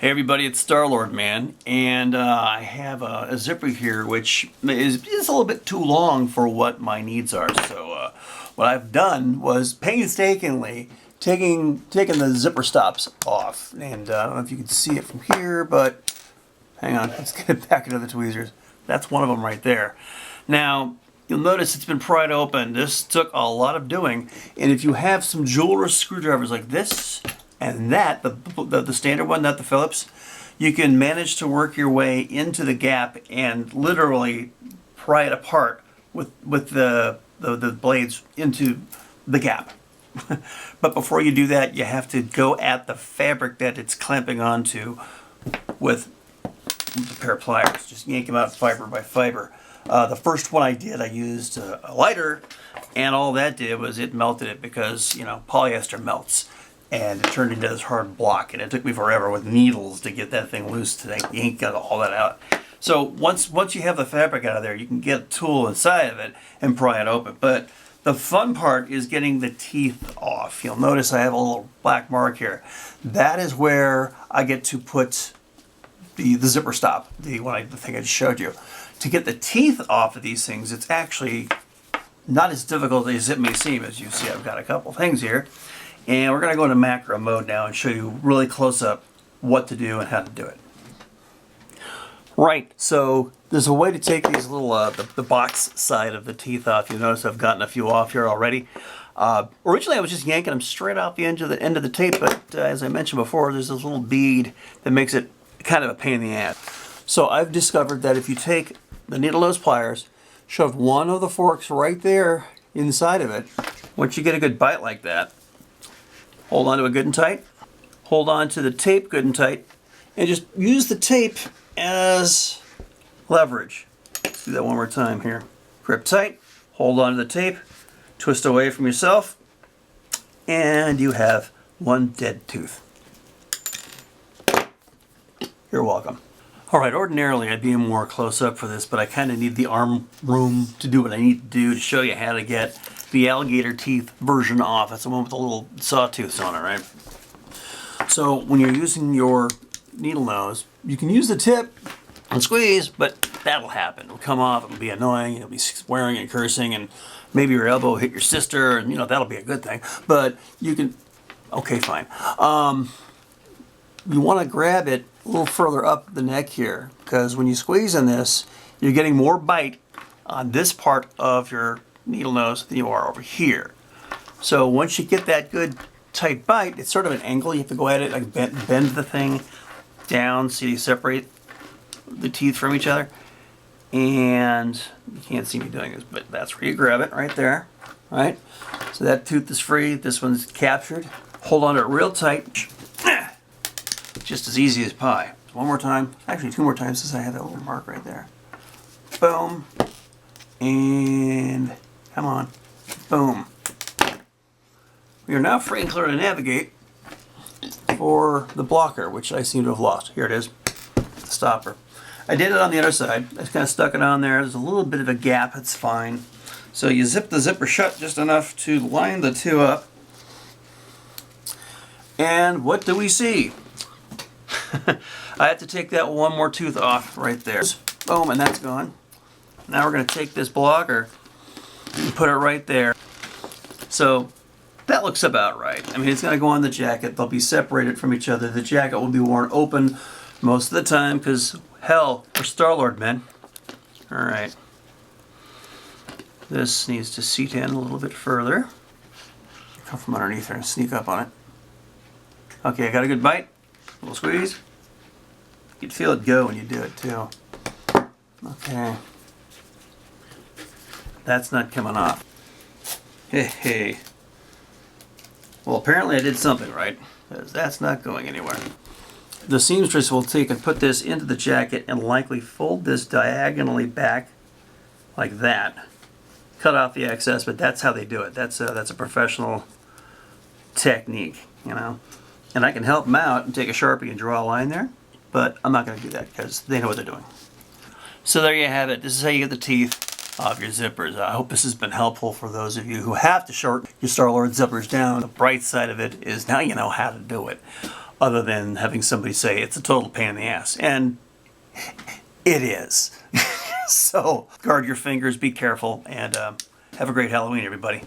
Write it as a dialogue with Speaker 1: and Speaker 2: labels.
Speaker 1: Hey everybody, it's Star-Lord Man, and I have a zipper here which is a little bit too long for what my needs are. So what I've done was painstakingly taking the zipper stops off, and I don't know if you can see it from here, but hang on, let's get it back into the tweezers. That's one of them right there. Now, you'll notice it's been pried open. This took a lot of doing, and if you have some jeweler's screwdrivers like this, and that, the standard one, not the Phillips, you can manage to work your way into the gap and literally pry it apart with the blades into the gap. But before you do that, you have to go at the fabric that it's clamping onto with a pair of pliers. Just yank them out fiber by fiber. The first one I did, I used a lighter, and all that did was it melted it because, you know, polyester melts. And it turned into this hard block, and it took me forever with needles to get that thing loose to yank all that out. So once you have the fabric out of there, you can get a tool inside of it and pry it open. But the fun part is getting the teeth off. You'll notice I have a little black mark here. That is where I get to put the zipper stop, the thing I just showed you. To get the teeth off of these things, it's actually not as difficult as it may seem. As you see, I've got a couple things here. And we're going to go into macro mode now and show you really close up what to do and how to do it. Right, so there's a way to take these little, the box side of the teeth off. You'll notice I've gotten a few off here already. Originally I was just yanking them straight off the end of the tape, but as I mentioned before, there's this little bead that makes it kind of a pain in the ass. So I've discovered that if you take the needle nose pliers, shove one of the forks right there inside of it, once you get a good bite like that, hold on to it good and tight. Hold on to the tape good and tight. And just use the tape as leverage. Let's do that one more time here. Grip tight. Hold on to the tape. Twist away from yourself. And you have one dead tooth. You're welcome. Alright, ordinarily I'd be more close up for this, but I kind of need the arm room to do what I need to do to show you how to get the alligator teeth version off. That's the one with the little sawtooths on it, right? So when you're using your needle nose, you can use the tip and squeeze, but that'll happen. It'll come off, it'll be annoying, you'll be swearing and cursing, and maybe your elbow hit your sister, and you know, that'll be a good thing. But you can, okay, fine. You want to grab it a little further up the neck here, because when you squeeze in this, you're getting more bite on this part of your needle nose than you are over here. So once you get that good tight bite, it's sort of an angle. You have to go at it, like bend the thing down so you separate the teeth from each other. And you can't see me doing this, but that's where you grab it, right there, right? So that tooth is free, this one's captured. Hold on to it real tight. Just as easy as pie. One more time, actually two more times since I have that little mark right there. Boom. And come on. Boom. We are now free and clear to navigate for the blocker, which I seem to have lost. Here it is, the stopper. I did it on the other side. I just kind of stuck it on there. There's a little bit of a gap, it's fine. So you zip the zipper shut just enough to line the two up. And what do we see? I have to take that one more tooth off right there. Boom, and that's gone. Now we're going to take this blocker and put it right there. So that looks about right. I mean, it's going to go on the jacket. They'll be separated from each other. The jacket will be worn open most of the time because, hell, we're Star-Lord men. All right. This needs to seat in a little bit further. Come from underneath there and sneak up on it. Okay, I got a good bite. A little squeeze. You'd feel it go when you do it too. Okay. That's not coming off. Hey. Well, apparently I did something right, because that's not going anywhere. The seamstress will take and put this into the jacket and likely fold this diagonally back like that. Cut off the excess, but that's how they do it. That's a professional technique, you know. And I can help them out and take a Sharpie and draw a line there, but I'm not going to do that because they know what they're doing. So there you have it. This is how you get the teeth off your zippers. I hope this has been helpful for those of you who have to shorten your Star-Lord zippers down. The bright side of it is now you know how to do it. other than having somebody say it's a total pain in the ass. And it is. So guard your fingers, be careful, and have a great Halloween, everybody.